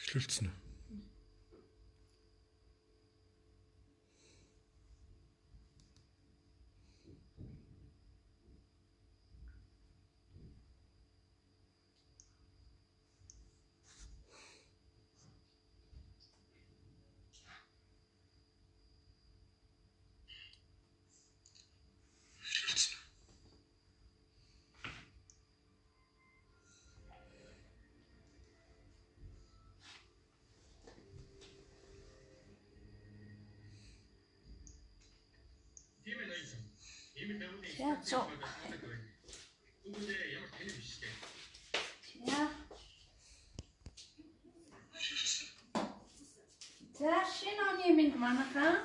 Эхлүүлсэн үү? So. Ja. За шинэ оны минь манайхан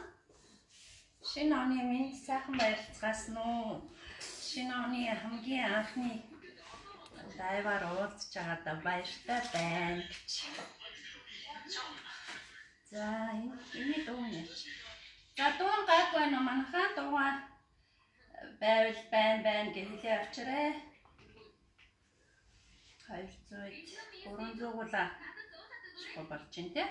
шинэ оны минь сайхан баярлцгаасан уу. Шинэ оны хамгийн анхны дайвар уулзж байгаадаа баяртай байна гэж. За энэ дуу нэ. За дуу гайгүй байна уу манайхан дуугаа байвал байна гэж хэлээ авчираа. 200 300 гула болж байна те.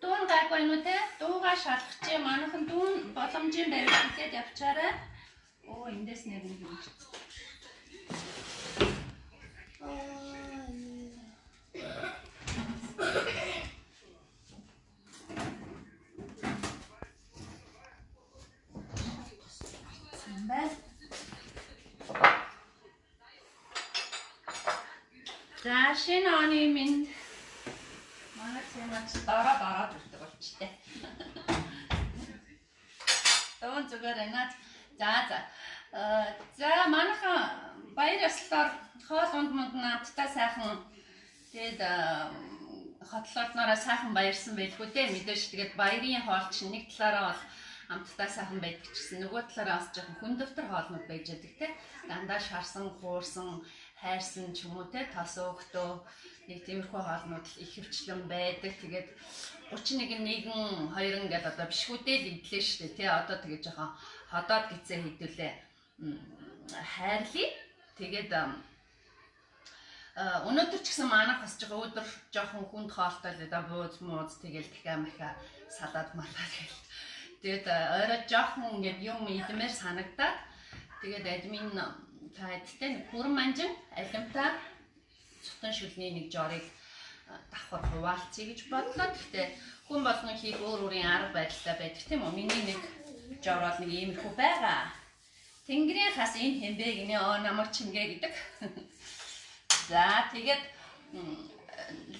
Дуун гайгүй нү те. Дуугаа шалгах чи манайхан дуун боломжийн байвал хэлээд явчаарай. Оо эндээс нэг юм чи. За шинэ оны минь манай цэмэц дараа хүрдэг болчтой. Дуун зүгээр энэт за манайхан баяр ёслолоор хоол унд наадтай сайхан тэгээд хотлооднороо сайхан баярсан байлгүй дээ. Мэдээж тэгээд баярын хоол чинь нэг талаараа бол амттай сайхан байдаг гэсэн нөгөө талаараа бас жоохон хүн дэвтэр хоолнууд байж байдаг те. Дандаа шарсан, хуурсан, хайрсан ч юм уу те. Тос өөхтөө нэг тиймэрхүү хоолнууд их хөвчлэн байдаг. Тэгээд 31 1 2 гэдэг одоо бишгүүдээ л идлээ шүү дээ тий. Одоо тэгээд жоохон ходоод гизээ хийдүүлээ. Хайрлаа. Тэгээд өнөөдөр ч гэсэн манайх бас өдөр жоохон хүнд хоолтой л да бууз мууз тэгэл дахиа маха салаад малаа гэл. Тэгээд орой жоохон ингээд юм идмээр санагдаад тэгээд админ таадтай нэг бүрэн манжин алимтаа цутан шүлний нэг жорыг давхар хуваалцъя гэж бодлоо. Гэхдээ хүн болгон хийх өөр өөрийн арга барилтай байдаг тийм үү? Миний нэг жорол нэг иймэрхүү байгаа. Тэнгэрийн хас энэ хэмбэ гинэ намар чингээ гэдэг. За тэгээд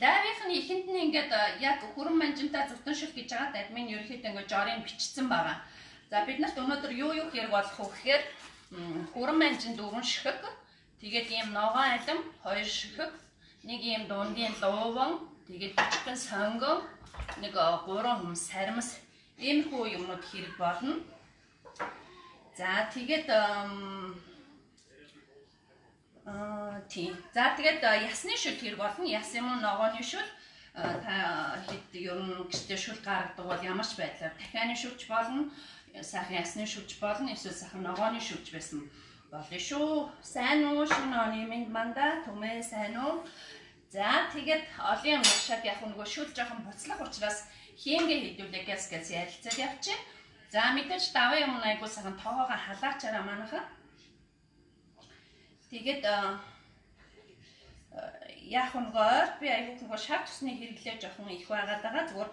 лавийнхны ихэнд нь ингээд яг хүрэн манжинтай цутан шүл гэж байгаа админ ерөөхдөө ингээд жорыг бичсэн байгаа. За бид нарт өнөөдөр юу хэрэг болох вэ гэхээр хүрэн манжин 4 шихэг, тэгээд ийм ногоон алим 2 шихэг, нэг ийм дундын лууван, тэгээд жижигхэн сонгон, нэг 3 хүм сармас иймэрхүү юмнууд хэрэг болно. За тэгээд за тэгээд ясны шүл хэрэг болно. Яс юм уу ногооны шүл та хэд ер нь гэртээ шүл гаргадаг бол ямар ч байдлаар дахианы шүлч болно. Сайхан ясны шүлч болно. Эсвэл сайхан ногооны шүлч байсан болно шүү. Сайн уу шинэ оны минь манда түмээ сайн уу? За тэгээд олон юм уушаад яг нөгөө шүл жоохон буцлах учраас хийнгээ хийдүүлээ гэж ярилцаад явчих. За мэдээж даваа юм айгуу сайхан тоогоо халаачаараа манайхан. Тэгээд яг нөгөө би айгуу нөгөө шар тусны хэрэглээ жоохон их байгаад байгаа. Зүгээр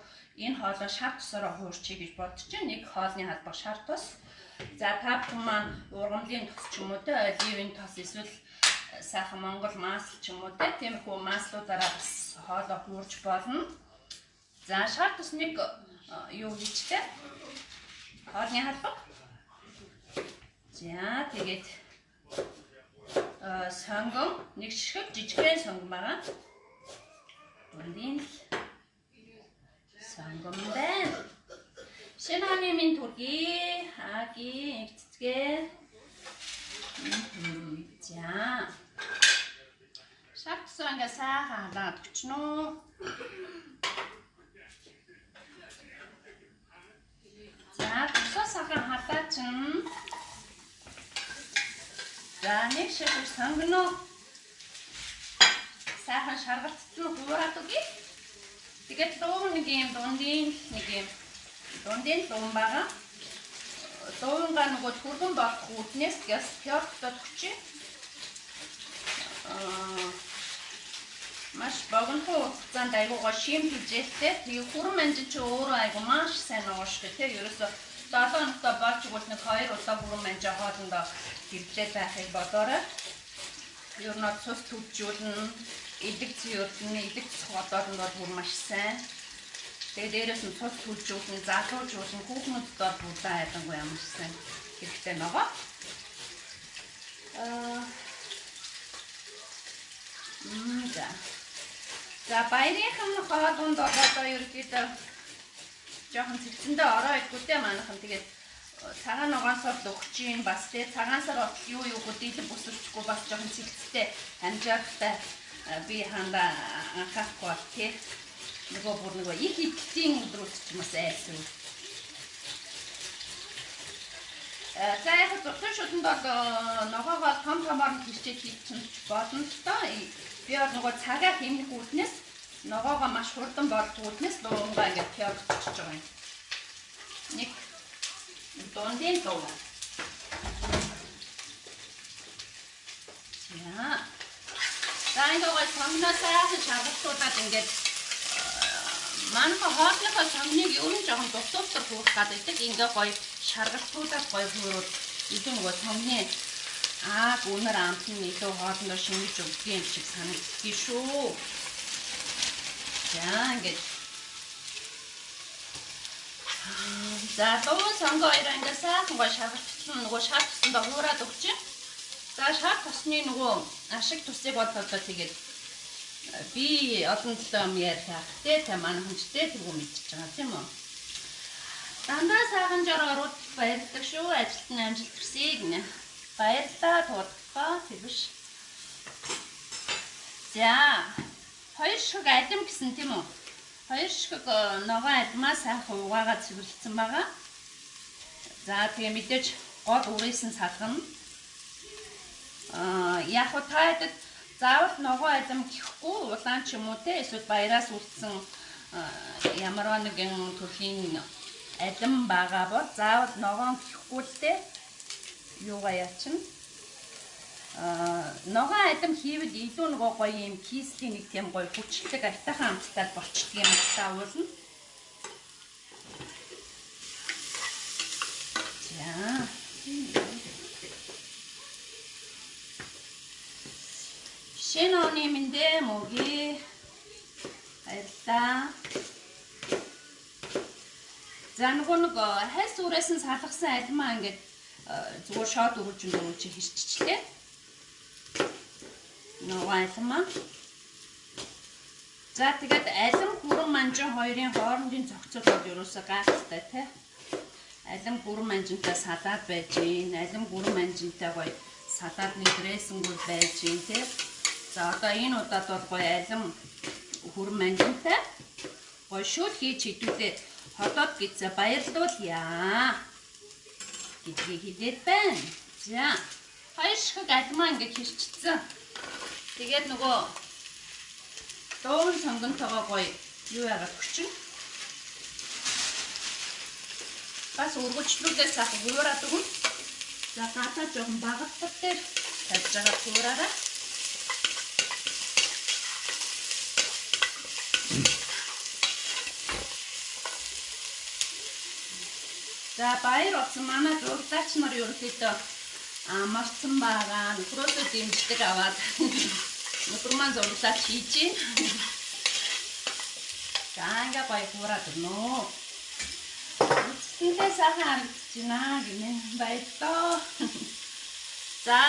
энэ хоолоо шар тусаараа хуурчих гэж бодож чинь нэг хоолны халбаг шар тус. За та бүхэн маань ургамлын тос ч юм уу те оливын тос эсвэл сайхан монгол маасл ч юм уу те тиймэрхүү маслуудаараа бас хоолоо хуурж болно. За шар тус нэг юу хийчтэй хоолны халбаг. За тэгээд сонгон нэг шишгэг жижигхэн сонгон байгаа. Дундын сонгон байна. Шинэ оны минь түргий хагийн цэцгээ. За. Шатсаа ингээ сайхан халаад өчнөө. За, тусаа сайхан халаад чинь. За, нэг шишгэг сонгоно. сайхан шаргалтсан хуураад өгье. Тэгээд дуу нэг юм дундын дуун байгаа. Дуунгаа нөгөө түргэн болох үүднээс газ пёрктод өгчээ. Маш богинохон хугацаанд айгуугаа шимтүүлжээ. Тэгээ хүрэн манжин чи өөрөө айгуу маш сайн байгаа шүү дээ. Ерөөсө 7 хоногтой болж игэл нэг 2 удаа хүрэн манжин хоолндоо гэрлээд байхыг бодоорой. Ер нь цус төвжүүлнэ, идэг цэвэрлэнэ, идэг цохолоор нь бүр маш сайн. Тэгээ дээрээс нь цус төвжүүлнэ, залуужуулна, хүүхнүүдэд бүр айдангуй ямар сайн хэрэгтэй байгаа. За баярынхан хоолунд одоо ерөөдөө жоохон цэцэндээ ороо идгүүтэй манайхан тэгээд цагаан ногоосоор л өгч юм бас тий цагаансаар юу хөдөлгөөн бүсэлчихгүй бас жоохон цэцтэй амжаартай би хандаа анхаахгүй тий нөгөө бүр нөгөө их идлийн өдрүүд ч юм уу айсан. За яг зөвхөн шүтэнд бол ногоогоо том томоор нь хичээж хийчих болно ч доо. Би нөгөө цагаа хэмнэх үүднээс ногоогоо маш хурдан болдог үүднээс дуунгаа ингээд пёрчж байгаа юм. Нэг дундын дуу. За. За ингээд сонгоноос сайхан шаргалтуудаад ингээд манайха хоолныхоо сонгоныг ер нь жоохон дутуур хуурах гэдэг. Ингээд гоё шаргалтуудаад гоё хуурууд илүү нөгөө сонгоны гүнэр амт нь илүү хоолндоо шингэж өгдөг юм шиг санагдчих шүү. За ингээд. За дуу сонгоо ирээ ингээд сайхан гоё шаргалтсан нөгөө шар туснаа хуураад өгч. За шар тусны нөгөө ашиг тусыг бодлоо тэгээд би олон талаа ярьх те манайханчтэй тэргүү мэдчихэж байгаа тийм үү. Дандаа сайхан жаргарууд баярдаг шүү. Ажилт нь амжилт хүсье гинэ. Баярлалаа туудгаа тэгвш. За хоёр шиг алим гэсэн тийм үү? Хоёр шиг ногоо алимаа сайхан угаагаад цэвэрлсэн байгаа. За тэгээ мэдээж гол үрээсэн салгана. Яг хөө таадаг заавал ногоо алим гэхгүй улаан ч юм уу те эсвэл баяраас үлдсэн ямар нэгэн төрлийн алим байгаа бол заавал ногоон гэхгүй л те юугаа ячна. Ногоон алим хийвэл илүү нөгөө гоё юм кислийн нэг тийм гоё хүчтэй айтайхан амттай болчдөг юм таавуулна. За. Шиноны мэндэ мөгийн баярлаа. За нөгөө нэг хайс үрээс нь салгасан алимаа ингээд зүгээр шот өрүүлж хэрччихлээ. Нөгөө алимаа. За тэгээд алим гүрэн манжин хоёрын хоорондын зохицол бол ерөөсөө гайхалтай тий. Алим гүрэн манжинтай салаад байж гин, алим гүрэн манжинтай гоё салаад нэг дрessингүүд байж гин тий. За одоо энэ удаад бол гоё алим гүрэн манжинтай гоё шүл хийж идүүлээ. Хотод гизээ баярлуулъя. Гэдгийг хэлээд байна. За. Хоёр шиг алимаа ингээд хэрччихсэн. Тэгээд нөгөө дуун сонгонтойгоо гоё юу яагаад өчнө. Бас үргэлжлүүлээ сайхан хуураад өгнө. За гадаа жоохон багтдаг дээр тавьж байгаа хуураараа. За баяр болсон манай зургаач нар ерөөхдөө марцсан байгаа. Нөхрөөсөө дэмждэг аваад нөхөр маань зурглаач хийж гин. За ингээ гоё хуураад өгнө. Үстэнтэй сайхан харагдчихна гинэ. Баярлалаа. За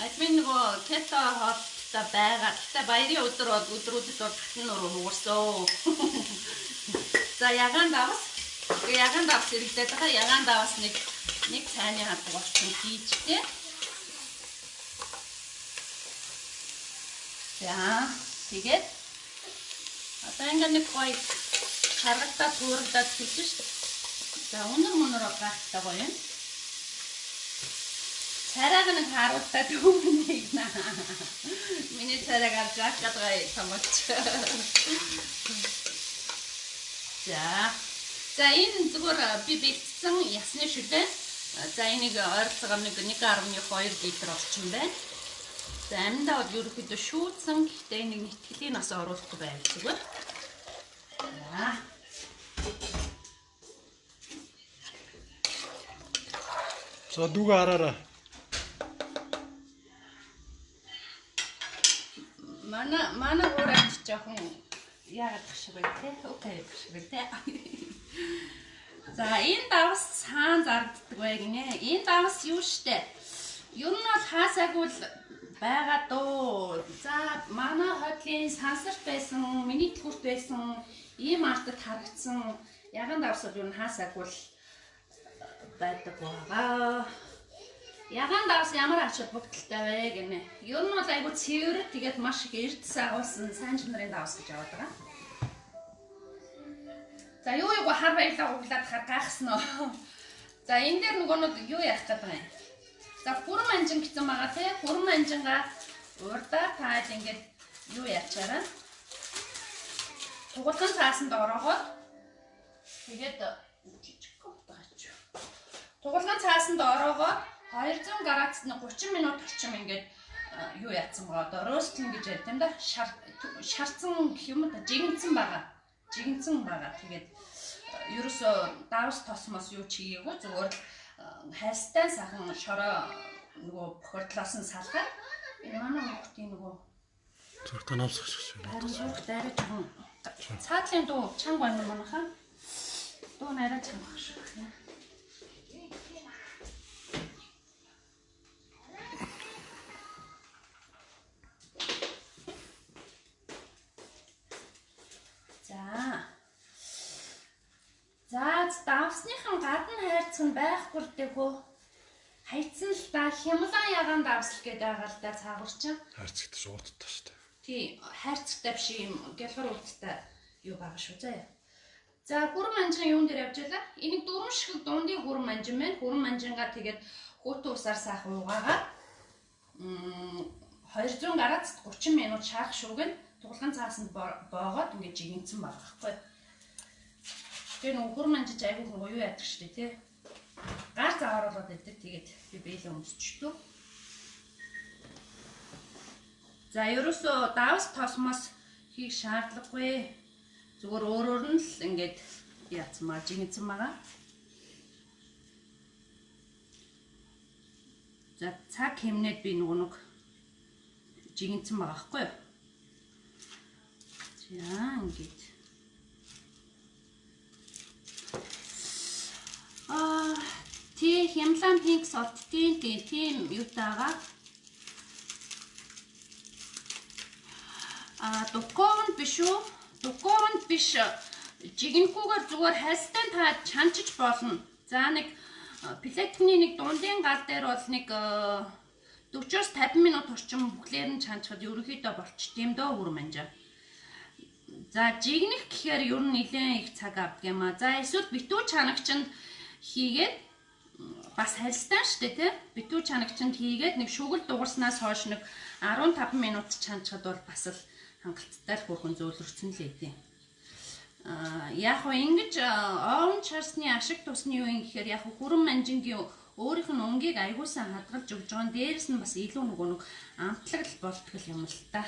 админ нөгөө кето хоолтой байгаа. Гэтэ баярын өдөр бол өдрүүдэд бол татны нуруу хуурсан. За ягаан давс. Ягаан давс иргэдэд байгаа. Ягаан давс нэг цайны хатг орчин хийжтэй. За тэгээд одоо ингээ нэг гоё харагдаад туурдаад хэлсэн шүү дээ. За өнөр мөнөрөө гахтай гоё юм. Царайг нэг харуултаад өгнө. Миний царайг авч яах гэдэг томооч. За энэ зүгээр би бэлдсэн ясны шүлээ. За энийг ойролцоогоор 1.2 литр орчим байна. За аминдаа бол ерөөхдөө шүүцэн гэхдээ нэг нэтгэлийн нас оруулахгүй байв зүгээр. За дүүгээ хараарай. Манай ураач жоохон яагаад шиг вэ те? Окей шиг вэ те? За энэ давс цаан зарддаг бай гинэ. Энэ давс юу штэ? Ер нь бол хаасаагүй л байгаа дөө. За манай хотлын сансарт байсан, миний дэлгүүрт байсан, ийм артад харагдсан яган давс бол ер нь хаасаагүй л байдаг байгаа. Яган давс ямар ач холбогдолтой вэ гэнэ. Ер нь бол айгу цэвэр тэгээд маш их эрдэс агуулсан сайн чанарын давс гэж яваад байгаа. За юу хар баялаа углаад гайхсан уу. За энэ дээр нөгөө нэг юу яах гээд байгаа юм. За хүрэн анжин гэсэн байгаа тий. Хүрэн анжингаа урдаа таад ингээд юу яачаараа. Тугуулгын цаасанд ороогоод тэгээд жижиг гооч. Тугуулгын цаасанд ороогоод 200 градусд 30 минут орчим ингээд юу яатсан байгаа. Одоо роостинг гэж ярьд юм да. Шарцсан гэх юм да жигэнцэн байгаа. Тэгээд ерөөсөө давс тосмос юу чигээгүй зүгээр хайстай сахан шороо нөгөө бохирдлоос нь салгаад энэ манай хүүхдийн нөгөө зургтаа намсах шиг байна. Харин зургт арай жоохон цаатлын дуу чанга байна манайхаа. Дуу нь арай чанга шиг байна. За давсныхан гадна хайрцаг нь байхгүй л дээгөө хайцсан л да хямлан яган давсл гэдэг байгаа л да цаагуурчин. Хайрцагт шуудтай шүү дээ. Тий, хайрцагтай биш юм гялгар үүдтэй юу байгаа шүү заяа. За хүрэн манжин юун дээр явж байлаа? Энийг дөрвөн шиг дундын хүрэн манжин байна. Хүрэн манжингаа тэгээд хөтөн усаар сайхан уугаагаад 200 градусд 30 минут шаах шүүгэн туглагын цаасанд боогоод ингээд жигэнцэн байгаа байхгүй. Тэр нөхөр манжиж айгүй хүн юу яадаг штэ тий. Гар завааруулаад байдаг тэгээд би бэлээ өмсчихдээ. За ерөөсөө давс тосмос хийх шаардлагагүй. Зүгээр өөрөөр нь л ингээд яацмаа жигэнцэн байгаа. За цаг хэмнээд би нэг жигэнцэн байгаа байхгүй юу? За ингээд тий хямлан пинк солтын тийм юутайгаа дуккоон биш үү? Дуккоон биш жигэнхүүгээр зүгээр хайстай та чанчиж болно. За нэг плетний нэг дундын гал дээр бол нэг 40-50 минут орчим бүхлээр нь чанчхад ерөнхийдөө болчт юм дөө хүрэн манжаа. За жигнэх гэхээр ер нь нэлээд их цаг авдаг юм аа. За эсвэл битүү чанагчанд хийгээд бас харьцтай штэ тий. Битүү чанагчанд хийгээд нэг шүгэл дугарснаас хойш нэг 15 минут чанчхад бол бас л хангалттай хүрхэн зөөлрсөн л ээ. Яг хоо ингэж оон чарсны ашиг тусны юу юм гэхээр яг хүрэн манжингийн өөрийнх нь өнгийг аягуулсан хадгалж өгж байгаа. Дээрээс нь бас илүү нэг амтлагд болтгол юм л та.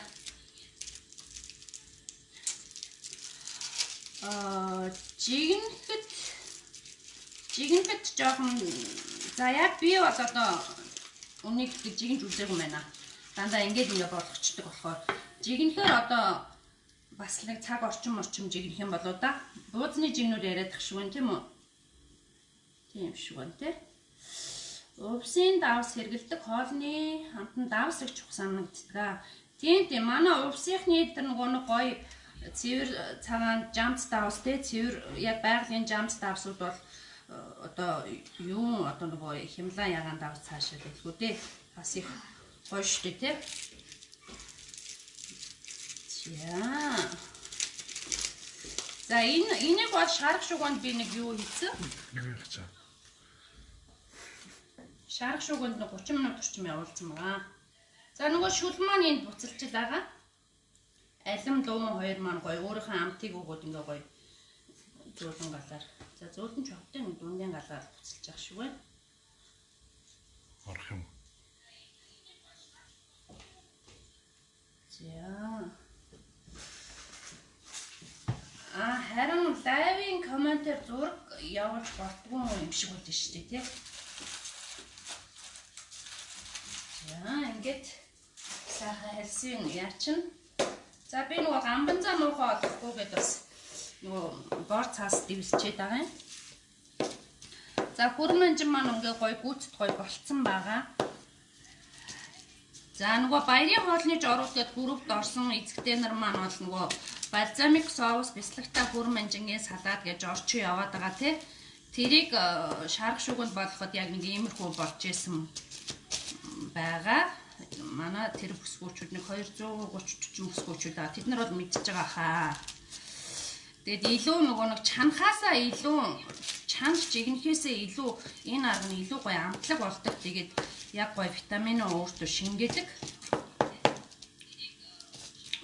Жигэнхэд жоохон за яг би бол одоо үнийг жигэнж үзээгүй байна. Дандаа ингэж болгочдөг болохоор жигэнхээр одоо бас нэг цаг орчим жигнэх юм болоо да. Бууцны жигнүүд яриад тах шиг байна тийм үү? Тийм шиг байна тий. Увсын давс хэргэлдэг хоолны хамтан давс их чухал санагддаг. Тийм манай увсынхны дээр нэг гоё цэвэр цагаан жамц давс тий цэвэр яг байгалийн жамц давсууд бол одоо юу одоо нөгөө хямлан ягаан давс цаашаа дэлгүү дээ. Бас их гоё штэ тий. Яа. За энийг бол шарах шуганд би нэг юу хийсэн? Юу хийчихэ? Шарах шуганд 30 минут орчим явуулсан байгаа. За нөгөө шүл маань энд буцалж байгаа. Алим дуун хоёр маань гоё өөрийнхөө амтыг өгөөд ингээ гоё зөөлөн галаар. За зөөлөн ч хөвтэй нэг дундын галаар буцалж байгаа шүү байна. Орох юм. За. Харин лайвын комментээр зураг явуулж болтгүй юм шиг болж штэ тий. За ингээд сайхан хэлсэн яачин. За би нөгөө гамбан зам уухаа олохгүй гэдээ бас нөгөө бор цаас дивсчээд байгаа юм. За хүрмэнжин маань ингээ гоё гүйцэд гоё болцсон байгаа. За нөгөө баярын хоолны жорууд гээд группт орсон эзэгтэй нар маань бол нөгөө бальзамик соус, бяцлагтай хүрмэнжингийн салаад гэж орчин яваад байгаа тий. Тэрийг шарах шүгэнд болгоход яг нэг иймэрхүү болж исэн байгаа. Манай тэр бүсгүүчүүд нэг 230 бүсгүүчүүд аа тэд нар бол мэдчихэж байгаа хаа. Тэгэд илүү нөгөө нэг чанахаасаа илүү чанах жигнэхээсээ илүү энэ арга нь илүү гоё амтлаг болдог. Тэгээд яг гоё витамин өөртөө шингээдэг.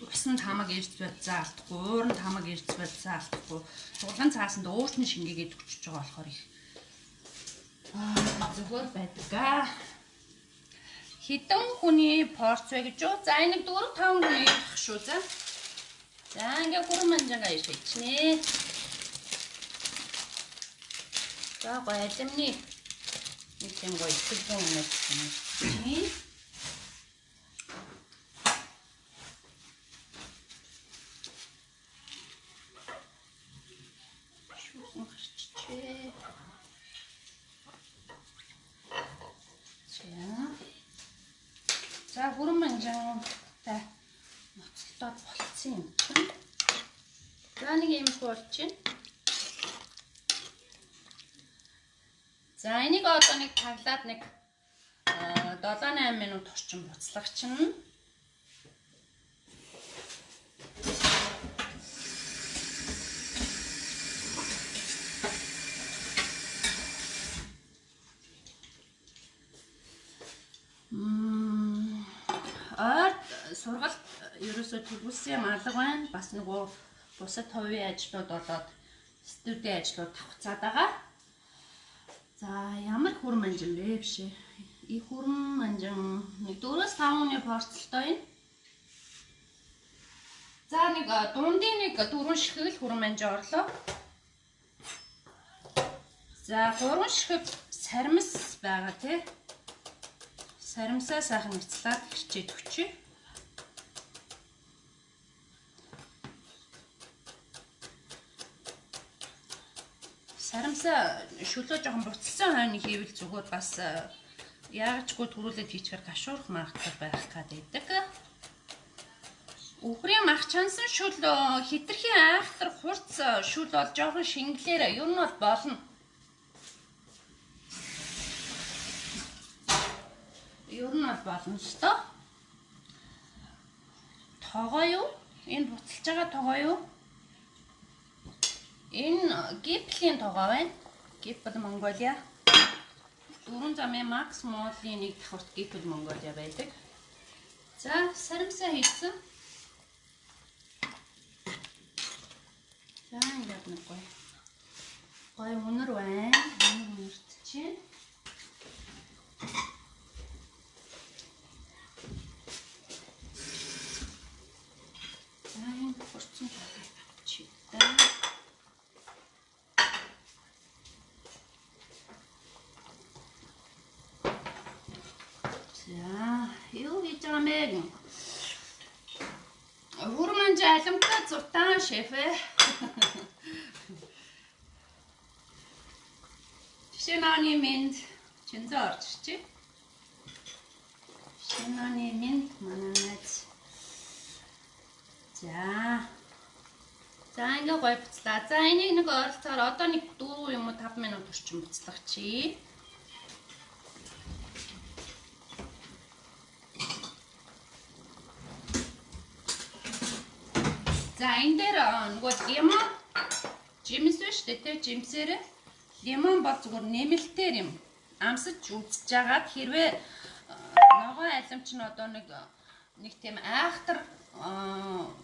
Усанд хамаг ирж байцаа алдахгүй, ууранд хамаг ирж байцаа алдахгүй. Чуулган цаасанд өөрт нь шингээгээд өчөж байгаа болохоор их зүгээр байдаг. Хэдэн хүний порц вэ гэж юу? За энэ 4-5 хүн ирэх шүү за. За ингээ хүрмэнжингаа ишээчнэ. За гоё алимны нэг юм гоё итгэл үнэс юм. За хүрмэнжинтай ноцтоод болцсон юм чинь. За нэг юм болчихно. За энийг одоо нэг таглаад нэг 7-8 минут орчим буцлагчна. Сургалт ерөөсөө төгөлсөн юм алга байна. Бас нөгөө бусад хувийн ажлууд болоод студийн ажлууд тавцаад байгаа. За ямар хүрмэнжин бэ биш ээ. И хүрмэнжин нэг 4-5 хүний порцолтой юм. За нэг дундын нэг 4 ширхэг хүрмэнж орлоо. За 3 ширхэг саримс байгаа тий. Саримсаа сайхан эцлаад хичээд өгчээ. Сарамсаа шүлөө жоохон буцалсан хойно хийвэл зүгээр бас яагчгүй төрүүлээд хийчихээр гашуурах магадгүй байх гэдэг. Үхрийн мах чансан шүл хитрхийн айхтар хурц шүл бол жоохон шингэлээр ер нь бол болно. Ер нь бол болно шүү дээ. Тогоо юу? Энэ буцалж байгаа тогоо юу? Энэ гиплийн тогоо байна. Гипл Монголиа. 4 замын Макс Моллийн нэг давхурт гипл Монголиа байдаг. За, сарамсаа хийсэн. За, ингээд нэг гоё өнөр байна. Өнөрт чинь. За, энэ хурцсан чигтэй. За, юу хийж байгаа юм бэ? Хүрмэнж алимтай зуртан шеф. Шинаны минь чинзээ орж ирчээ. Шинаны минь манаач. За. За ингээ гоё буцлаа. За энийг нэг ойролцоогоор одоо нэг 4 юм уу 5 минут орчим буцлагчий. За энэ дээр нөгөө лимон жимс биш тэ жимсээр лимон бол зүгээр нэмэлтээр юм амсаж үзэж жагаад хэрвээ ногоон алимч нь одоо нэг нэг тийм айхтар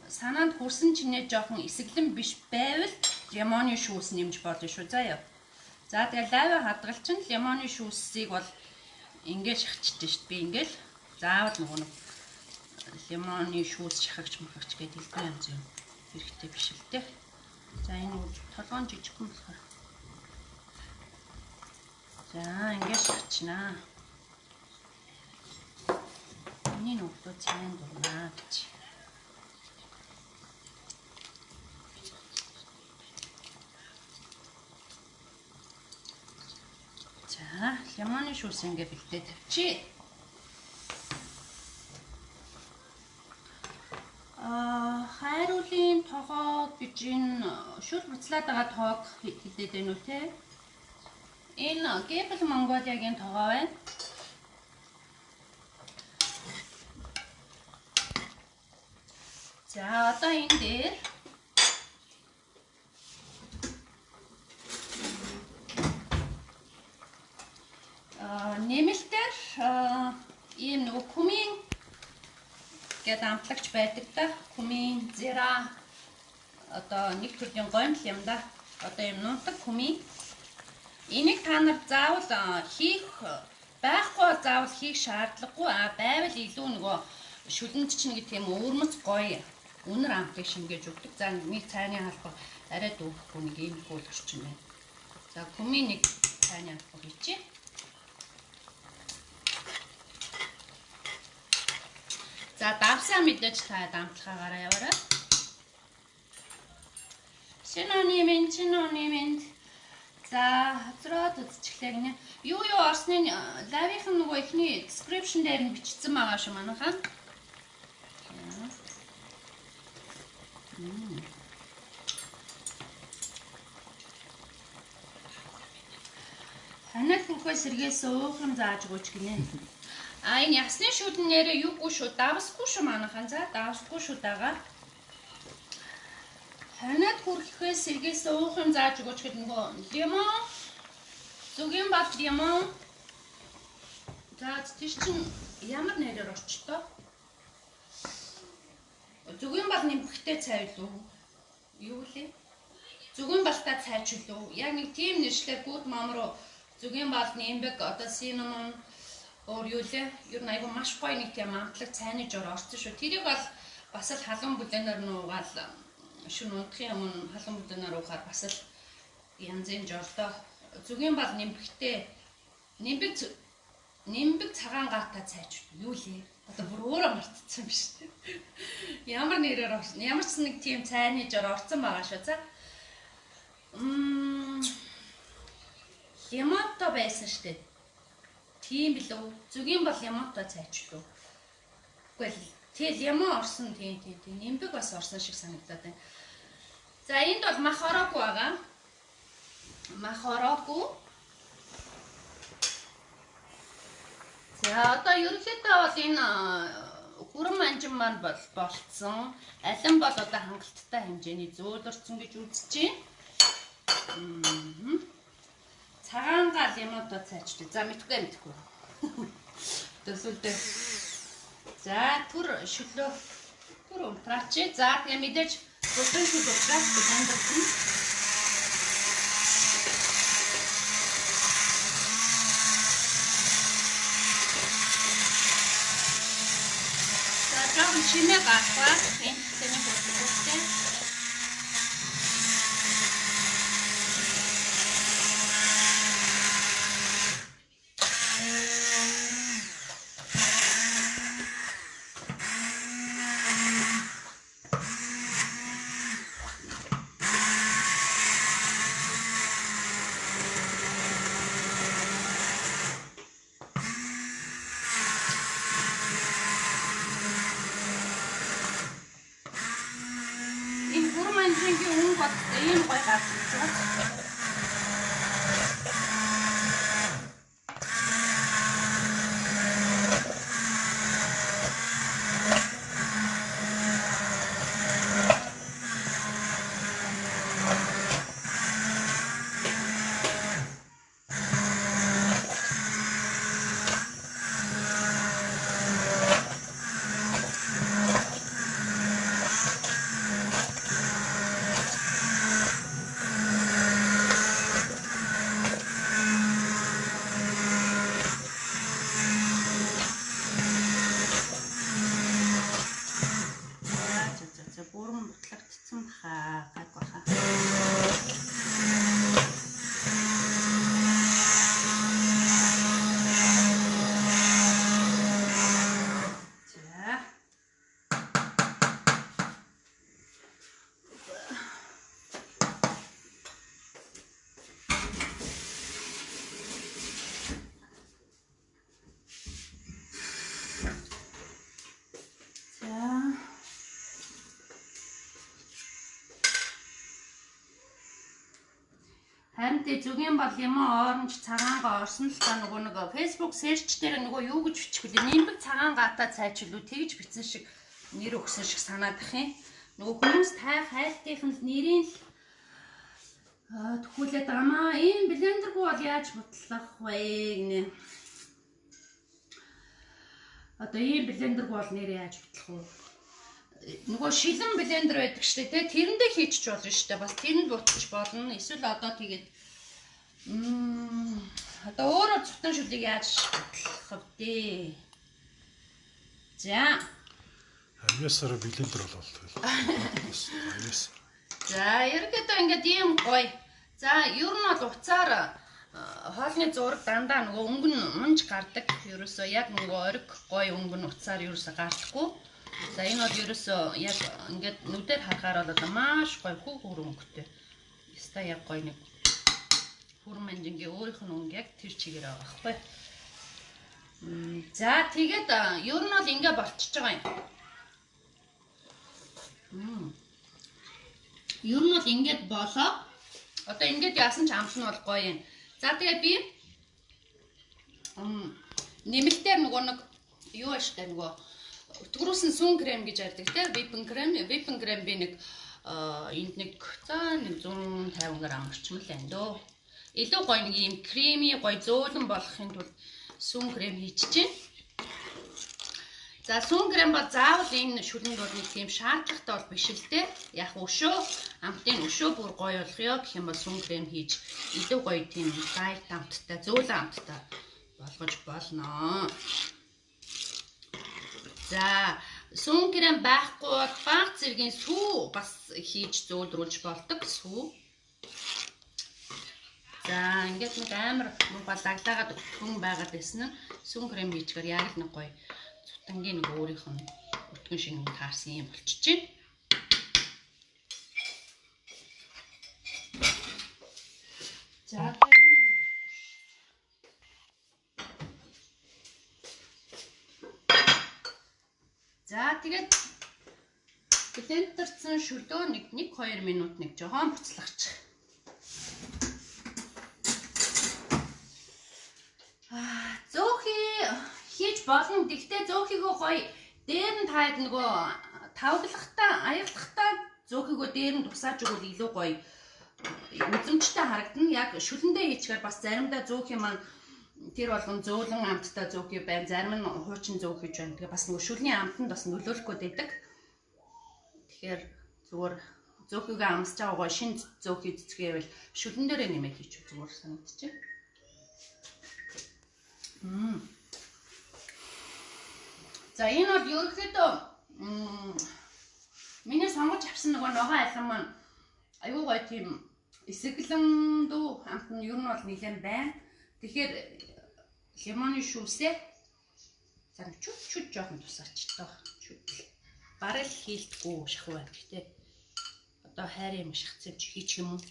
санаанд хүрсэн чинээ жоохон эсэглэн биш байвал лимоны шүүс нэмж болно шүү заяа. За тэгээ лайва хадгалчин лимоны шүүсийг бол ингээд шахчихжээ шүү дээ. Би ингээд заавал нөгөө нэг лимоны шүүс шахагч махагч гэдэг хэлбэр юм зөв хэрэгтэй биш л дээ. За энэ толгоон жижигхэн болохоор. За ингээд шахчихнаа. Миний нүгдөө цайнд дурнаа гэж. За лимоны шүүс ингээд бэлдээ тавьчих. Хайруулын тоогоо гэж энэ шүл буцлаад байгаа тоог хэлээд байна уу те? Энэ Gable Mongolia-гийн тоогоо байна. За одоо энэ дээр нэмэлтээр ийм нөгөө кумин гэдэг амтлагч байдаг да. Кумин, зира одоо нэг төрлийн гомдол юм да. Одоо юм нунтаг кумин. Энийг та нар заавал хийх байхгүй заавал хийх шаардлагагүй. Байвал илүү нөгөө шүлэнд чинь гэх юм өвөрмөц гоё үнэр амтыг шингээж өгдөг. За нэг цайны халбар арай дүүхгүй нэг ийм хуулгч юм байна. За кумин нэг цайны халбар хийчих. За давсаа мэдээж та дамтлахаараа яваарай. Шинонимент. За хазраад үзчихлээ гинэ. Юу орсны лавийнх нь нөгөө ихний description дээр нь бичсэн байгаа шүү манайхаа. Ханаад бүхээ сэргээс уухан зааж өгөөч гинэ. Энэ ясны шүдэн нэрээ юугүй шүү, давсгүй шүү манайхан. За давсгүй шүү дагаа. Ханаад хүрхээс сэргээс уухан зааж өгөөч гэдэг нөгөө лимон. Зүгийн бат лимон. За тийш чин ямар нэрээр орчтоо? Зүгийн бат нэмэхтэй цай юу? Юу лээ? Зүгийн балтаа цай ч юу? Яг нэг тийм нэршлэр гүд мам руу зүгийн бат нэмбэг одоо cinnamon өөр юу лээ? Юу нэг маш гоё нэг тийм амтлаг цайны жор орсон шүү. Тэрийг бол бас л халуун бүлээнээр нуугаал шүн унтахын өмнө халуун бүлээнээр уухаар бас л янзын жордоо зүгийн бал нэмбэгтэй нэмбэг цагаан гаатай цайч юу лээ? Одоо бүр өөрөө мартцсан биш үү? Ямар нэрээр орсон? Ямар ч нэг тийм цайны жор орсон байгаа шүү. За. Ямато байсан шүү дээ. Тийм билүү. Зүгийн бол ямато цайч лөө. Үгүй тэгэл ямаа орсон тийм нэмбэг бас орсон шиг санагдаад байна. За энд бол махороку байгаа. Махороку. За одоо ерөнхийдөө бол энэ хүрэн манжин маань болцсон. Алин бол одоо хангалттай хэмжээний зөөлөрсөн гэж үзэж байна. Цагаан гал ямато цайчтай. За мэдгүй. Төсөлдөө. За түр шүлөө түр унтраач. За тэгээ мэдээж бүхэн шүл утраач тандсан. За жоо чимээ гахваа. Энэ тэний бүхтэй. Ийм гоё гарсан. Харин тэ зүгийн бол лимон оранж цагаангаа орсон л та нөгөө нэг Facebook search дээр нөгөө юу гэж бичих вэ? Нимбэг цагаан гата цайчлуу тэгж бичсэн шиг нэр өгсөн шиг санаадах юм. Нөгөө хүмүүс хайлтынх нь нэрийн л төхүүлээд амаа ийм блендергүй бол яаж бодлох вэ гинэ. Одоо ийм блендергүй бол нэр яаж бодлох вэ? Нөгөө шилэн блендер байдаг штэ тий тэрэндээ хийчих болно штэ бас тэрэнд бутчих болно эсвэл одоо тэгээд одоо өөрөө цутан шүлийг яаж бодлох вэ? За Авьяасаараа блендер бололтой. Авьяас. За ерөөдөө ингээд ийм гоё. За ер нь бол уцаар хоолны зураг дандаа нөгөө өнгөн унж гардаг. Ерөөсөө яг нөгөө ориг гоё өнгөн уцаар ерөөсөө гардаггүй. За энэ бол ерөөсөө яг ингээд нүдээр харахаар бол маш гоё хүүхөр өнгөтэй. Яста яг гоё нэг хүрмэнжингийн өөрийнх нь өнгө яг тэр чигээр байгаа байхгүй. За тэгээд ер нь бол ингээ болчихж байгаа юм. Ер нь бол ингээд болоо. Одоо ингээд яасан ч амт нь бол гоё юм. За тэгээ би нэмэлтээр нөгөө нэг юу аштай нөгөө өтгөрүүлсэн сүн крем гэж ярьдаг те випен крем би нэг энд нэг за нэг 150 г орчим л байна дөө. Илүү гоё нэг юм креми гоё зөөлөн болохын тулд сүн крем хийчихэ. За сүн крем бол заавал энэ шүлэнд бол нэг тийм шаардлагатай бол биш л те. Яг өшөө амтын өшөө бүр гоё болгоё гэх юм бол сүн крем хийж илүү гоё тийм лайт амттай зөөлөн амттай болгож болно. За сүн крем байхгүй бол баг зэргийн сүү бас хийж зөөлрүүлж болдог сүү. За ингээд нэг амар балаглагаад өтгөн байгаад байсан нь сүн крем хийчихээр яг л нэг гоё цутангийн нэг өөрийнх нь өтгөн шиг нэг таарсан юм болчихжээ. За тэгээд блендерсэн шүлөө нэг 1-2 минут нэг жоохон буцлагчих. Зөөхий хийж болно. Гэхдээ зөөхийгөө гоё дээр нь таад нөгөө тавглахтаа аяглахтаа зөөхийгөө дээр нь тусааж өгвөл илүү гоё үзэмжтэй харагдана. Яг шүлэндээ хийчихээр бас заримдаа зөөхий маань тэр болгон зөөлөн амттай зөөхий байна. Зарим нь хуучин зөөхий гэж байна. Тэгээ бас нөгөө шүлний амтанд бас нөлөөлөх гээд байдаг. Тэгэхээр зүгээр зөөхийгөө амсаж байгаа гоё шинэ зөөхий цэцгээвэл шүлэн дээрээ нэмээд хийчих зүгээр санагдчихэ. За энэ бол ерөөхдөө миний сонгож авсан нөгөө ногоо айлан маань аюу гоё тийм эсэглэн дүү амт нь ер нь бол нэлээд байна. Тэгэхээр лимоны шүүсээ за чүт жоохон тусаач тоо. Чүт. Барал хийлдэхгүй шахуу байна гэхдээ одоо хайр юм шахацсан чи хийчих юм уу?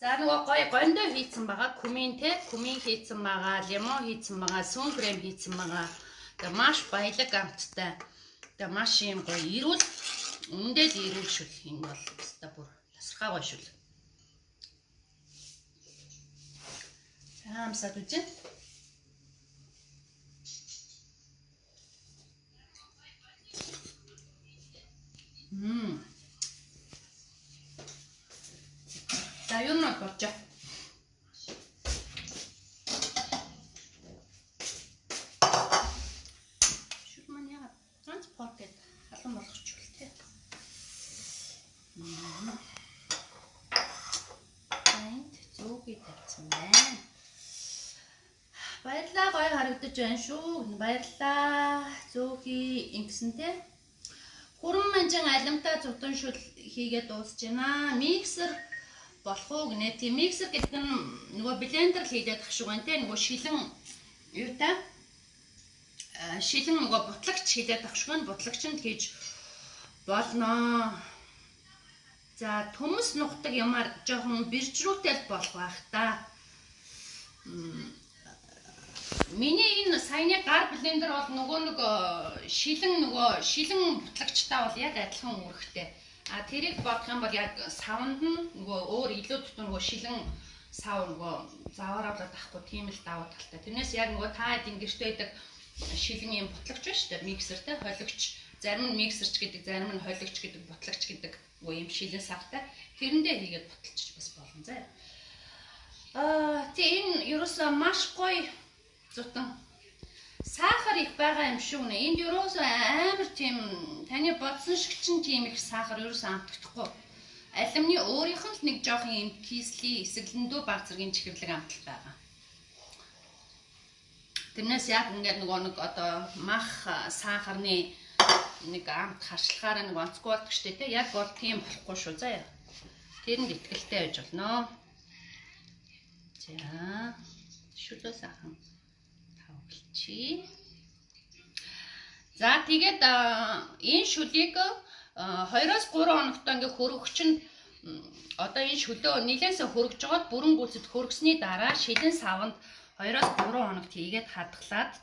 За нөгөө гоё гондоо хийцэн байгаа кумин те кумин хийцэн байгаа лимон хийцэн байгаа сүн крем хийцэн байгаа. Тэгээ маш баялаг амттай. Тэгээ маш юм гоё ирүүл үндэл ирүүл шүл энэ бол өстой бүр тасархаа гоё шүл. Амсаад үзье. За юу нэг болчих. Шүл маань яагаад транспорт гэдэг халуун болгочихвол тээ. Энд зөөгий тавьсан байна. Баярлалаа гоё харагдаж байна шүү. Баярлалаа. Зөөгий ингэсэн тээ. Хүрэн манжин алимтай цутан шүл хийгээд дуусж байна. Миксер болох уу гинэ. Тийм миксер гэдэг нь нөгөө блендер л хийгээд ах шиг байна те. Нөгөө шилэн юутай шилэн нөгөө бутлагч хийгээд ах шиг байна. Бутлагчнд хийж болно. За төмөс нухдаг юмар жоохон биржрүүтэй болох байх та. Миний энэ саяны гар блендер бол нөгөө шилэн бутлагчтай бол яг адилхан үүрэгтэй. А тэрийг бодох юм бол яг савнд нь нөгөө өөр илүү дотор нөгөө шилэн сав нөгөө завааруулаад авахгүй тийм л давуу талтай. Тэрнээс яг нөгөө та хэд гэртээ байдаг шилэн юм бутлагч байна шүү дээ. Миксертэй холигч, зарим нь миксерч гэдэг, зарим нь холигч гэдэг, бутлагч гэдэг нөгөө юм шилэн савтай. Тэрэндээ хийгээд буталчих бас болно заа. Тэгээ энэ ерөөсөө маш гоё зутан сахар их байгаа юм шүү нэ. Энд ерөөсөө амар тийм таны бодсон шиг чинь тийм их сахар ерөөсөө амтдахгүй. Алимны өөрийнх нь л нэг жоохон юм кисли эсэглэндүү баг зэргийн чихэрлэг амтал байгаа. Тэрнээс яг ингээд нөгөө нэг одоо мах сахарны нэг амт харшлагаараа нэг онцгүй болдог штэ тий. Яг бол тийм болохгүй шүү заа. Тэрэнд итгэлтэй байж болно. За шүлөө сайхан тавгалчи. За тэгээд энэ шүлийг 2-3 хоногт ингээ хөргөгч нь одоо энэ шүлөө нилээсээ хөргөж жоод бүрэн гүйцэд хөргсөний дараа шилэн савнд 2-3 хоногт хийгээд хадгалаад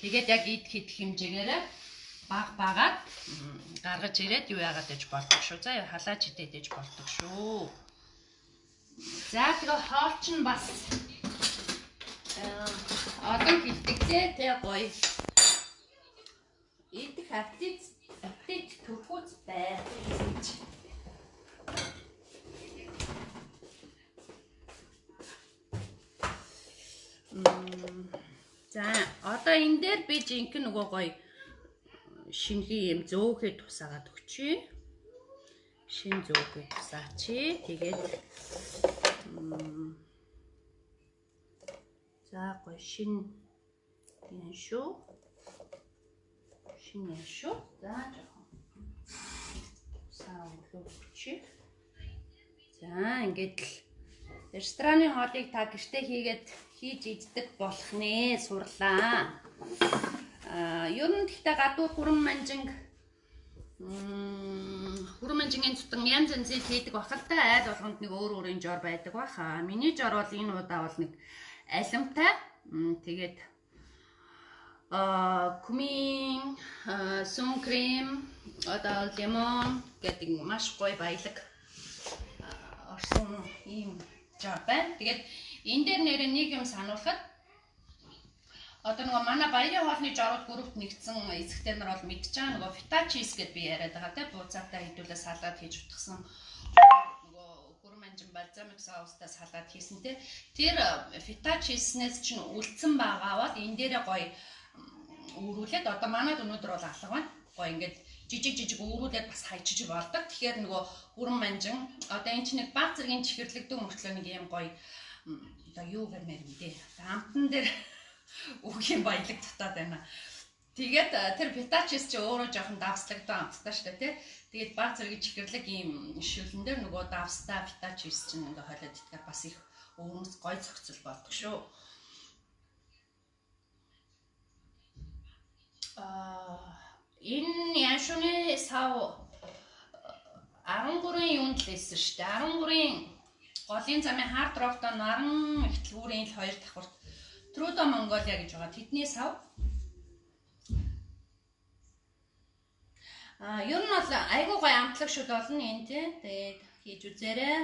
тэгээд яг ид хидэх хэмжээгээрээ багаад гаргаж ирээд юу яагаад гэж болдог шүү. За халаач идэж болдог шүү. За тэгээ хоолч нь бас одоо хилдэгтэй тэг гоё. Идэх аппетит төрхөц бай. За одоо энэ дээр би жинхэнэ нөгөө гоё шинэхий юм зөөхөд тусаагаад өгчий. Шин зөөхөд тусаачи. Тэгээд за гоё шин юм шүү. Шин юм шүү. За жоохон саа өгчий. За ингээд л рестораны хоолыг та гэртээ хийж иддэг болох нэ сурлаа. Ер нь гэхдээ гадуур хүрэн манжингийн цутан янз янзыг хийдэг бахалтай айл болгонд нэг өөр өөрийн жор байдаг баха. Миний жор бол энэ удаа бол нэг алимтай. Тэгээд кумин, сон крем, одоо лимон гэдэг маш гоё баялаг орсон ийм жор байна. Тэгээд энэ дээр нэрээ нэг юм сануулхад одоо нөгөө манай баярын хоолны жорууд группт нэгдсэн эзэгтэй нар бол мэдж байгаа нөгөө фета чиз гэдээ би яриад байгаа те бууцаатай хэдүүлээ салаад хийж утгасан нөгөө гурманжин бальзамик соустай салаад хийсэн те тэр фета чизнээс чинь үлдсэн байгаа бол энэ дээрээ гоё өөрүүлээд одоо манайд өнөөдөр бол алга байна гоё ингээд жижиг өөрүүлээд бас хайчиж болдог тэгэхээр нөгөө гурманжин одоо энэ чинь нэг баг зэргийн чихэрлэгдэн мөртлөө нэг юм гоё одоо юу гэмээр юм дээ амтан дээр үгийн баялаг татаад байна. Тэгээд тэр фетачис чи өөрөө жоохон давслагдсан амттай шүү дээ тий. Тэгээд баг зэрэг чихэрлэг ийм шүлэн дээр нөгөө давстай фетачис чинь ингээ хойлоод итгэхээр бас их өвөрмөц гой зохицол болдог шүү. Энэ яшуны сав 13 юунд л эссэн шүү дээ. 13-ын голын замын хард роктой наран их төлгүүрийн л 2 давхурт Трудо Монголиа гэж байгаа. Тэдний сав. Ер нь бол айгуу гоё амтлаг шүд болно энэ тий. Тэгээд хийж үзээрэй.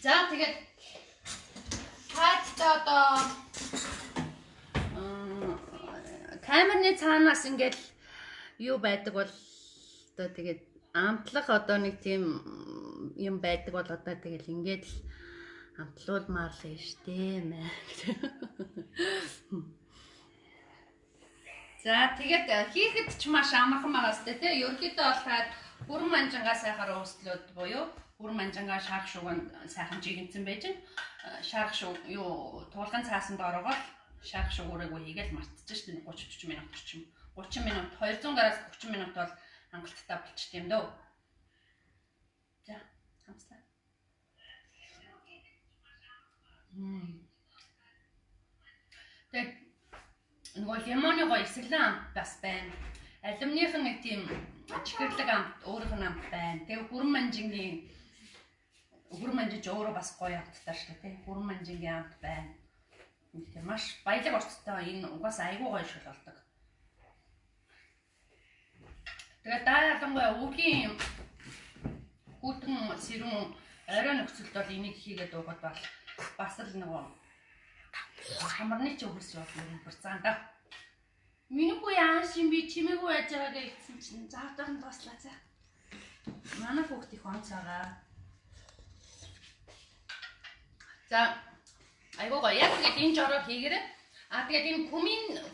За тэгээд хайтаа одоо камерны цаанаас ингээл юу байдаг бол одоо тэгээд амтлах одоо нэг тийм юм байдаг бол одоо тэгэл ингээд л амтлуулмаар л штэ мэ. За тэгээд хийхэд ч маш амархан байгаа сте тий. Ерөнхийдөө бол та бүрэн манжангаа сайхаар ууслууд буюу бүрэн манжангаа шарах шуганд сайхан жигэнцэн байж шарах шуг юу туулган цаасанд ороогоо шарах шугуураагүй хийгээл мартчих штэ 30 минут орчим. 30 минут 200 градус 30 минут бол хангалттай болчих юм дөө. За хамслаа. Тэгээд нөгөө лимоны гоё эсрэглэн амт бас байна. Алимных нь нэг тийм чихэрлэг амт өөрийнх нь амт байна. Тэгээд хүрэн манжиж өөрөө бас гоё амттай шүү дээ. Хүрэн манжингийн амт байна. Тэгэхээр маш баялаг орцтой энэ угаасаа айгүй гоё шул болдог. Тэгээд даа ялангуяа өвгийн хүүтэн сэрүүн орой нөхцөлд бол энийг хийгээд уугаад бол бас л нөгөө хамарны ч өгс болно юм бурцаанда. Минийгүй аашин би чимээгүй байж байгаагаа хэлсэн чинь заавтайхан туслаа за. Манай хүүхд их онцоогоо. За айгуу гоё. Яг тэгээд энэ жороо хийгээрэй. Тэгээд энэ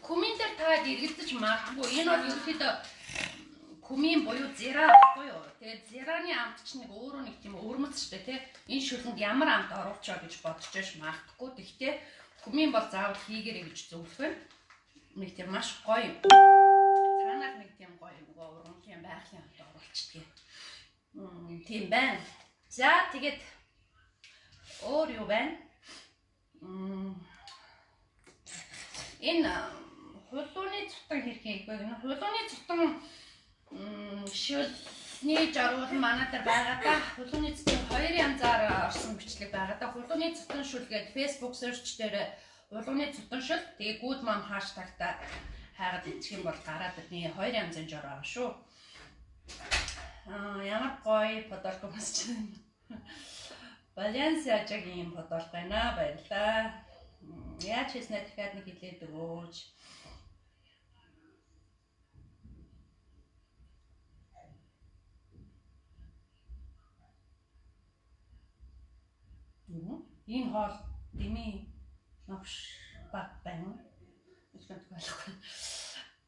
кумин дээр таад эргэлдэж магадгүй. Энэ бол ерөөхдөө кумин буюу зира буюу. Тэгээд зираны амт чинь нэг өөрөө нэг тийм өрмөц штэ тий. Энэ шүлэнд ямар амт оруулчаа гэж бодож яаш магадгүй. Тэгтээ кумин бол заавал хийгээрэй гэж зөвлөх байна. Нэг тийм маш гоё. Цаанаас нэг тийм гоё нөгөө ургамлын байгалийн амт оруулчихдаг. Тийм байна. За тэгээд өөр юу байна? Энэ хулууны цутан хэрэг хийх вэ? Энэ хулууны цутан шүлний жаргал манай дээр байгаа да. Хулууны цутан хоёр янзаар орсон бичлэг байгаа да. Хулууны цутан шүл гэдэг Facebook search дээр хулууны цутан шүл тэгээ good mom hashtag-та хайгаад ичих юм бол гараад ирнэ. Хоёр янзын жор байгаа шүү. Ямар гоё фотограф болж байна. Balenciaga-гийн фотограф байна. Баярлалаа. Яаж хийснэ дахиад нэг хэлээд өгөөч. Энэ хоол дими новш баг байна.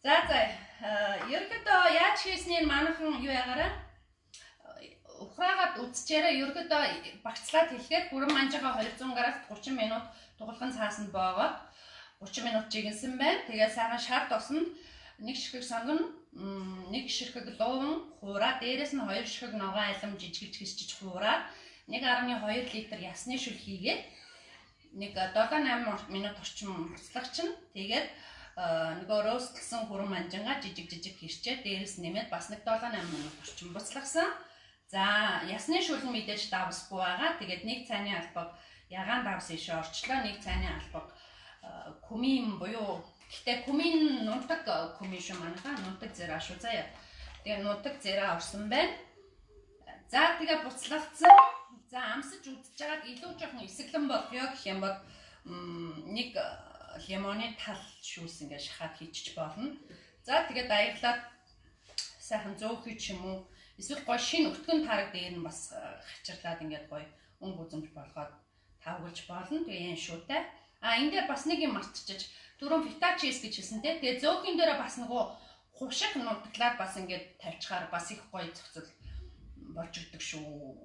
За ерөөдөө яаж хийснийг манайхан юу ягараа ухраагаад үзчихээрэй. Ерөөдөө багцлаад хэлэхэд бүрэн манжаага 200 градус 30 минут тугалган цаасанд боогоод 30 минут жигэнсэн байна. Тэгээд сайхан шар тосонд нэг ширхэг сонгоно, нэг ширхэг луун хуураа, дээрээс нь 2 ширхэг ногоон алим жижигж хисчиж хуураад 1.2 литр ясны шүл хийгээд нэг 7-8 минут орчим буцлах чинь тэгээд нөгөө роостлсан хүрэн манжангаа жижиг хийрчээ дээрээс нэмээд бас нэг 7-8 минут орчим буцлагсан. За ясны шүл нь мэдээж давсгүй байгаа. Тэгээд нэг цайны албаг ягаан давс ийшээ орчлоо. Нэг цайны албаг кумин буюу гэхдээ кумин нунтаг кумин шүү манайхаа нунтаг зэра шүү заяа. Тэгээд нунтаг зэра орсон байна. За тэгээ буцлагцсан. За амсаж үдчихэж байгаад илүү жоохон эсэглэн болгоё гэх юм бол нэг лимоны тал шүүс ингээ шахаад хийчих болно. За тэгээд аяглаад сайхан зөөхий ч юм уу эсвэл гоё шинэ өтгөн тараг дээр нь бас хачирлаад ингээд гоё өнгө үзэмж болгоод тавгалж болно. Тэгээ энэ шуутай. Энэ дээр бас нэг юм мартчихж түрүүн фитачис гэж хэлсэн те. Тэгээ зөөхийн дээр бас нөгөө хувшиг нутаглаад бас ингээд тавьчихаар бас их гоё зохицол болж ирдэг шүү.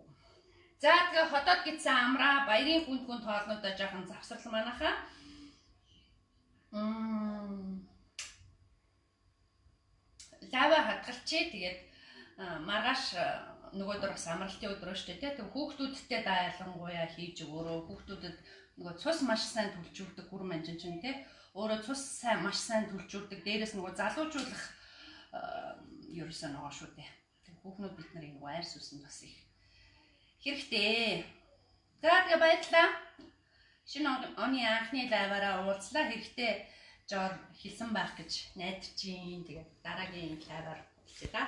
За тэгээ хотод гидсэн амраа баярын хүнд хоолнуудаа жоохон завсрал манайхаа. Лава хадгалчээ тэгээд маргааш нөгөөдөр бас амралтын өдрөө шүү дээ. Тэг хүүхдүүдтэй дайлангуяа хийж өгөөрөө хүүхдүүдэд нөгөө цус маш сайн төлжүүлдэг гүр манжин чинь те. Өөрөө цус маш сайн төлжүүлдэг. Дээрээс нөгөө залуужуулах ерөөсөө нөгөө шүү дээ. Тэг хүүхнүүд бид нар энэ айр сүсэнд бас их хэрэгтэй. За тэгээ баярлалаа. Шинэ оны анхны лайваараа уулзлаа. Хэрэгтэй жоор хэлсэн байх гэж найдаж байна. Тэгээд дараагийн лайваар уулзъя да.